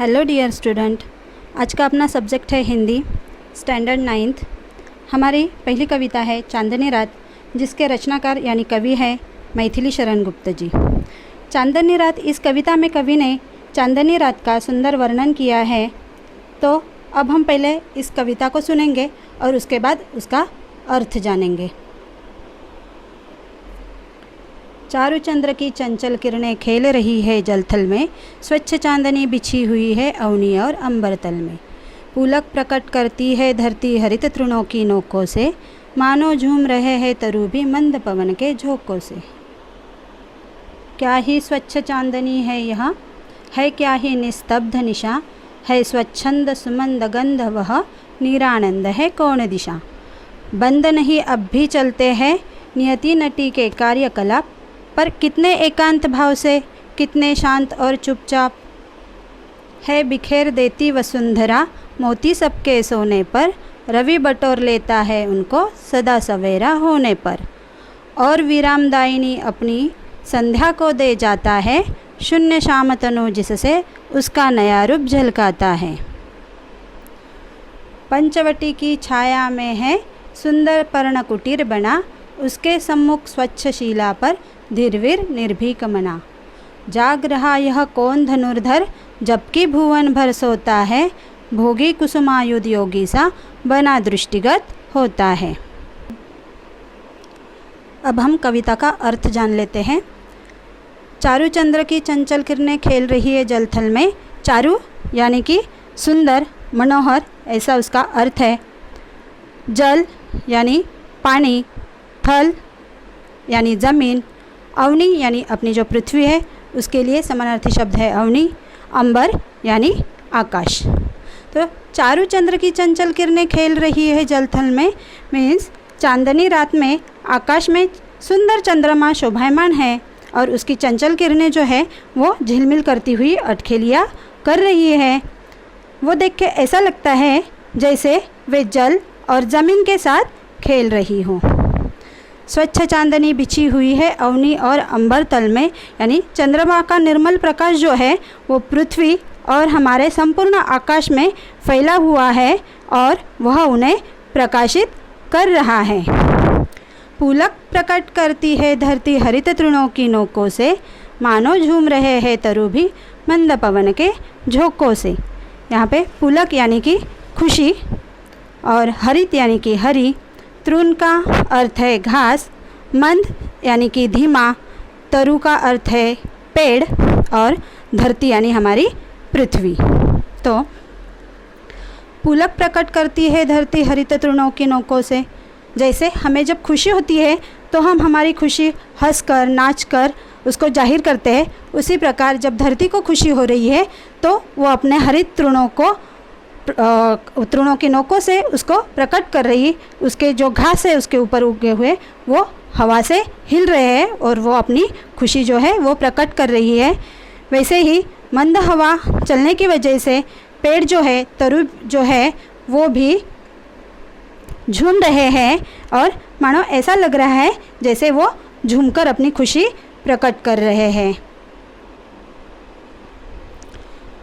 Hello dear student, आज का अपना सब्जेक्ट है हिंदी स्टैंडर्ड 9th। हमारी पहली कविता है चांदनी रात, जिसके रचनाकार यानी कवि है मैथिली शरण गुप्त जी। चांदनी रात, इस कविता में कवि ने चांदनी रात का सुंदर वर्णन किया है। तो अब हम पहले इस कविता को सुनेंगे और उसके बाद उसका अर्थ जानेंगे। चारु चंद्र की चंचल किरणें खेल रही है जलथल में, स्वच्छ चांदनी बिछी हुई है अवनी और अंबर तल में। पुलक प्रकट करती है धरती हरित तृणों की नोकों से, मानो झूम रहे हैं तरु भी मंद पवन के झोंकों से। क्या ही स्वच्छ चांदनी है यहाँ, है क्या ही निस्तब्ध निशा, है स्वच्छंद सुमंद गंध वह निरानंद है कौन दिशा। बंद नहीं अब भी चलते हैं नियति नटी के कार्यकलाप, पर कितने एकांत भाव से, कितने शांत और चुपचाप। है बिखेर देती वसुंधरा मोती सबके सोने पर, रवि बटोर लेता है उनको सदा सवेरा होने पर। और विरामदायिनी अपनी संध्या को दे जाता है, शून्य शाम तनु जिससे उसका नया रूप झलकाता है। पंचवटी की छाया में है सुंदर पर्ण कुटीर बना, उसके सम्मुख स्वच्छ शिला पर धीरवीर निर्भीक मना। जाग रहा यह कौन धनुर्धर, जबकि भुवन भर सोता है, भोगी कुसुमायुध योगी सा बना दृष्टिगत होता है। अब हम कविता का अर्थ जान लेते हैं। चारु चंद्र की चंचल किरणें खेल रही है जलथल में। चारु यानी कि सुंदर, मनोहर, ऐसा उसका अर्थ है। जल यानी पानी, थल यानी ज़मीन, अवनी यानी अपनी जो पृथ्वी है उसके लिए समानार्थी शब्द है अवनी, अंबर यानी आकाश। तो चारु चंद्र की चंचल किरणें खेल रही है जलथल में मीन्स चांदनी रात में आकाश में सुंदर चंद्रमा शोभायमान है और उसकी चंचल किरणें जो है वो झिलमिल करती हुई अटखेलियाँ कर रही है। वो देख के ऐसा लगता है जैसे वे जल और ज़मीन के साथ खेल रही हो। स्वच्छ चांदनी बिछी हुई है अवनी और अंबर तल में, यानी चंद्रमा का निर्मल प्रकाश जो है वो पृथ्वी और हमारे संपूर्ण आकाश में फैला हुआ है और वह उन्हें प्रकाशित कर रहा है। पुलक प्रकट करती है धरती हरित तृणों की नोकों से, मानो झूम रहे हैं तरु भी मंद पवन के झोंकों से। यहाँ पे पुलक यानी कि खुशी और हरित यानी कि हरी, तृण का अर्थ है घास, मंद यानी कि धीमा, तरु का अर्थ है पेड़ और धरती यानी हमारी पृथ्वी। तो पुलक प्रकट करती है धरती हरित तृणों की नोकों से। जैसे हमें जब खुशी होती है तो हम हमारी खुशी हंसकर नाचकर उसको जाहिर करते हैं, उसी प्रकार जब धरती को खुशी हो रही है तो वो अपने हरित तृणों की नोकों से उसको प्रकट कर रही, उसके जो घास है उसके ऊपर उगे हुए वो हवा से हिल रहे हैं और वो अपनी खुशी जो है वो प्रकट कर रही है। वैसे ही मंद हवा चलने की वजह से पेड़ जो है, तरु जो है वो भी झूम रहे हैं और मानो ऐसा लग रहा है जैसे वो झूमकर अपनी खुशी प्रकट कर रहे हैं।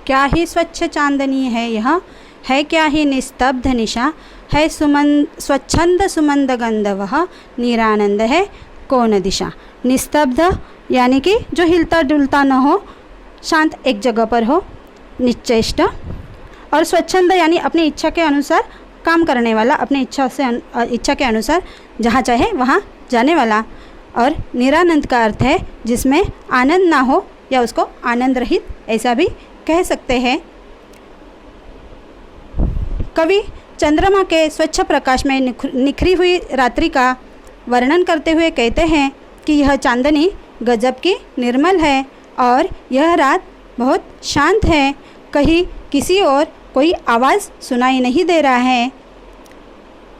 क्या ही स्वच्छ चांदनी है यह, है क्या ही निस्तब्ध निशा, है स्वच्छंद सुमंद गंध वह निरानंद है कौन दिशा। निस्तब्ध यानी कि जो हिलता डुलता न हो, शांत एक जगह पर हो, निश्चेष्ट। और स्वच्छंद यानी अपनी इच्छा के अनुसार काम करने वाला, अपनी इच्छा के अनुसार जहाँ चाहे वहाँ जाने वाला। और निरानंद का अर्थ है जिसमें आनंद ना हो या उसको आनंद रहित ऐसा भी कह सकते हैं। कवि चंद्रमा के स्वच्छ प्रकाश में निखरी हुई रात्रि का वर्णन करते हुए कहते हैं कि यह चांदनी गजब की निर्मल है और यह रात बहुत शांत है, कहीं किसी और कोई आवाज़ सुनाई नहीं दे रहा है।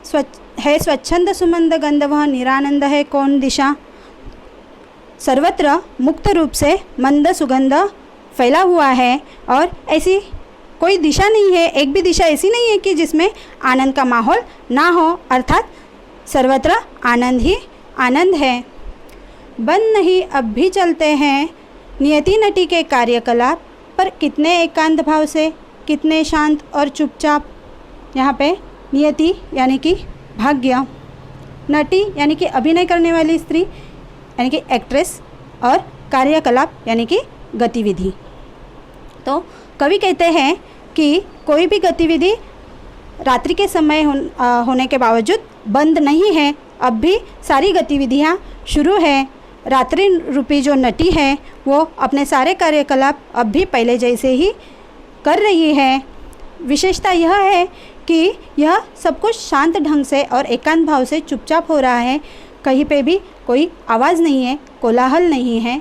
स्वच्छंद सुमंद गंध वह निरानंद है कौन दिशा। सर्वत्र मुक्त रूप से मंद सुगंध फैला हुआ है और ऐसी कोई दिशा नहीं है, एक भी दिशा ऐसी नहीं है कि जिसमें आनंद का माहौल ना हो, अर्थात सर्वत्र आनंद ही आनंद है। बंद नहीं अब भी चलते हैं नियति नटी के कार्यकलाप, पर कितने एकांत भाव से, कितने शांत और चुपचाप। यहाँ पे नियति यानी कि भाग्य, नटी यानी कि अभिनय करने वाली स्त्री यानी कि एक्ट्रेस, और कार्यकलाप यानी कि गतिविधि। तो कवि कहते हैं कि कोई भी गतिविधि रात्रि के समय होने के बावजूद बंद नहीं है, अब भी सारी गतिविधियाँ शुरू है। रात्रि रूपी जो नटी है वो अपने सारे कार्यकलाप अब भी पहले जैसे ही कर रही है। विशेषता यह है कि यह सब कुछ शांत ढंग से और एकांत भाव से चुपचाप हो रहा है, कहीं पे भी कोई आवाज़ नहीं है, कोलाहल नहीं है।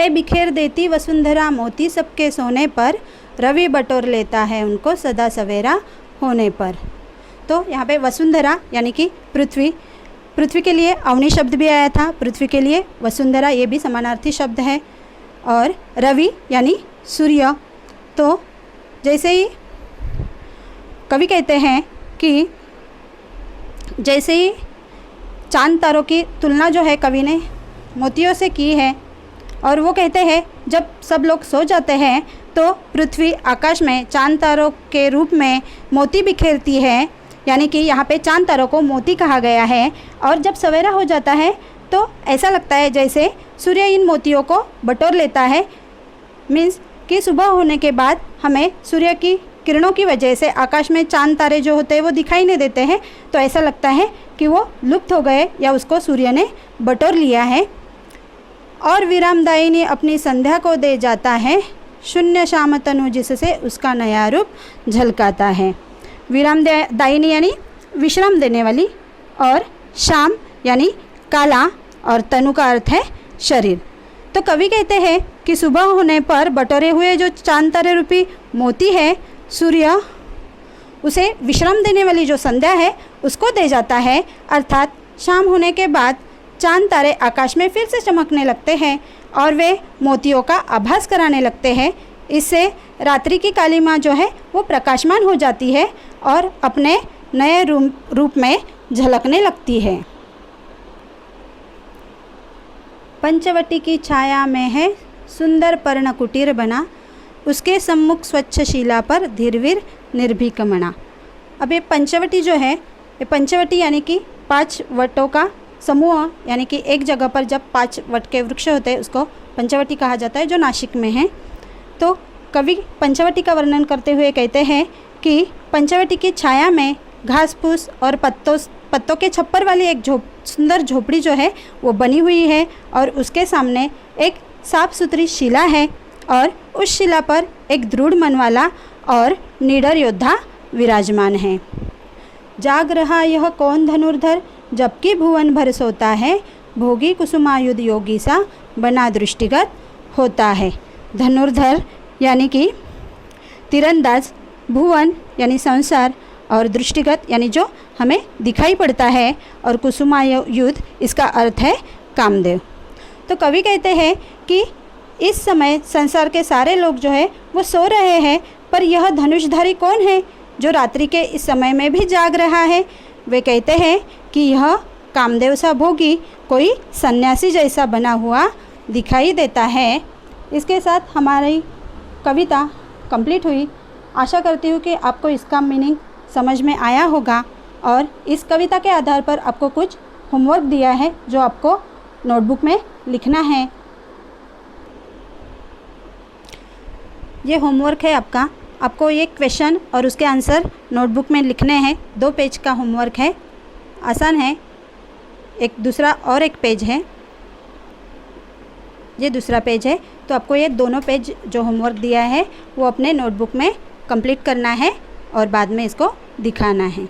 बिखेर देती वसुंधरा मोती सबके सोने पर, रवि बटोर लेता है उनको सदा सवेरा होने पर। तो यहाँ पे वसुंधरा यानी कि पृथ्वी, पृथ्वी के लिए अवनी शब्द भी आया था, पृथ्वी के लिए वसुंधरा ये भी समानार्थी शब्द है, और रवि यानी सूर्य। तो जैसे ही कवि कहते हैं कि जैसे ही चांद तारों की तुलना जो है कवि ने मोतियों से की है, और वो कहते हैं जब सब लोग सो जाते हैं तो पृथ्वी आकाश में चांद तारों के रूप में मोती बिखेरती है, यानी कि यहाँ पे चांद तारों को मोती कहा गया है। और जब सवेरा हो जाता है तो ऐसा लगता है जैसे सूर्य इन मोतियों को बटोर लेता है। मीन्स कि सुबह होने के बाद हमें सूर्य की किरणों की वजह से आकाश में चांद तारे जो होते हैं वो दिखाई नहीं देते हैं, तो ऐसा लगता है कि वो लुप्त हो गए या उसको सूर्य ने बटोर लिया है। और विरामदायिनी अपनी संध्या को दे जाता है, शून्य श्याम तनु जिससे उसका नया रूप झलकाता है। विरामदायिनी यानी विश्राम देने वाली, और श्याम यानी काला, और तनु का अर्थ है शरीर। तो कवि कहते हैं कि सुबह होने पर बटोरे हुए जो चांद तारे रूपी मोती है, सूर्य उसे विश्राम देने वाली जो संध्या है उसको दे जाता है, अर्थात शाम होने के बाद चांद तारे आकाश में फिर से चमकने लगते हैं और वे मोतियों का आभास कराने लगते हैं। इससे रात्रि की कालीमा जो है वो प्रकाशमान हो जाती है और अपने नए रूप में झलकने लगती है। पंचवटी की छाया में है सुंदर पर्ण कुटीर बना, उसके सम्मुख स्वच्छ शिला पर धीरवीर निर्भीक मना। अब ये पंचवटी जो है, ये पंचवटी यानी कि 5 वटों का समूह, यानी कि एक जगह पर जब 5 वट के वृक्ष होते हैं उसको पंचवटी कहा जाता है, जो नासिक में है। तो कवि पंचवटी का वर्णन करते हुए कहते हैं कि पंचवटी की छाया में घास फूस और पत्तों के छप्पर वाली एक सुंदर झोपड़ी जो है वो बनी हुई है, और उसके सामने एक साफ सुथरी शिला है, और उस शिला पर एक दृढ़ मन वाला और निडर योद्धा विराजमान है। जाग रहा यह कौन धनुर्धर, जबकि भुवन भर सोता है, भोगी कुसुमायुध योगी सा बना दृष्टिगत होता है। धनुर्धर यानी कि तीरंदाज, भुवन यानी संसार, और दृष्टिगत यानी जो हमें दिखाई पड़ता है, और कुसुमायुध इसका अर्थ है कामदेव। तो कवि कहते हैं कि इस समय संसार के सारे लोग जो है वो सो रहे हैं, पर यह धनुषधारी कौन है जो रात्रि के इस समय में भी जाग रहा है। वे कहते हैं कि यह कामदेव सा भोगी कोई सन्यासी जैसा बना हुआ दिखाई देता है। इसके साथ हमारी कविता कंप्लीट हुई। आशा करती हूँ कि आपको इसका मीनिंग समझ में आया होगा, और इस कविता के आधार पर आपको कुछ होमवर्क दिया है जो आपको नोटबुक में लिखना है। ये होमवर्क है आपको ये क्वेश्चन और उसके आंसर नोटबुक में लिखने हैं। 2 पेज का होमवर्क है, आसान है। एक दूसरा और एक पेज है, ये दूसरा पेज है। तो आपको ये दोनों पेज जो होमवर्क दिया है वो अपने नोटबुक में कंप्लीट करना है और बाद में इसको दिखाना है।